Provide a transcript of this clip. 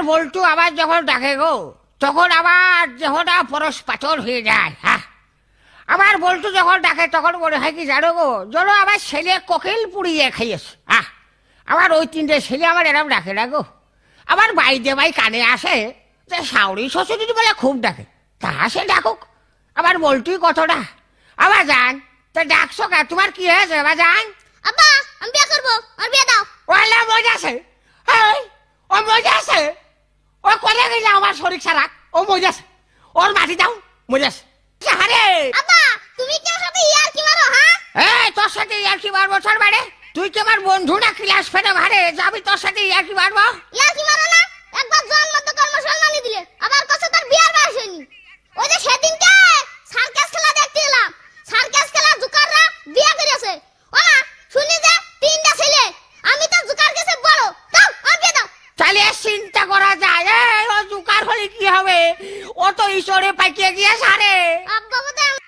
বল্টু আবার যখন ডাকে গো তখন আবার দেহটা পরশ পাথর হয়ে যায়। হ্যাঁ, আমার বল্টু যখন ডাকে তখন মনে হয় কি জানো গো, যেন আমার ছেলে কোকিল পুড়িয়ে খাইয়েছে। আমার ওই তিনটে ছেলে আমার এরম ডাকে না গো। আমার বাইদে ভাই কানে আসে যে শাওরি শ্বশুরি বলে খুব ডাকে, তা সে ডাকুক, আমার বল্টুই কতটা। আবার যান তা ডাকছো কা, তোমার কি হয়েছে বা যান? আব্বা আমি বিয়ে করবো, আর বিয়ে দাও। ওলা মজা আছে, ও মজা আছে, ও করে গেলে আমার শরীর সারা, ও মজা আছে, ওর মাটি দাও, মজা আছে। আরে আব্বা তুমি কি আমার সাথে ইয়ার কি মারো? হ্যাঁ, তোর সাথে ইয়ার কি মারবো? তোর মানে তুই কি আমার বন্ধু না ক্লাস ফেলে ভারে যাবি তোর সাথে ইয়ার কি মারবো? ইয়ার কি মারো না? একবার জন্ম তো কর্ম সম্মানী দিলে, আবার কত তার বিয়ার বয়স হয়নি। ওই যে সেদিনকে সার্কাস খেলা দেখতে এলাম, সার্কাস খেলা জুকাররা বিয়ে করেছে। ওমা শুনি যে তিনটা ছেলে, আমি তো জুকার কাছে বড়, দাও আর বিয়ে দাও। তাহলে চিন্তা করা যায়, ও জুকার হলে কি হবে, ও তো ঈশ্বরে পাইকে গিয়ে সারে। আব্বা বোধহয়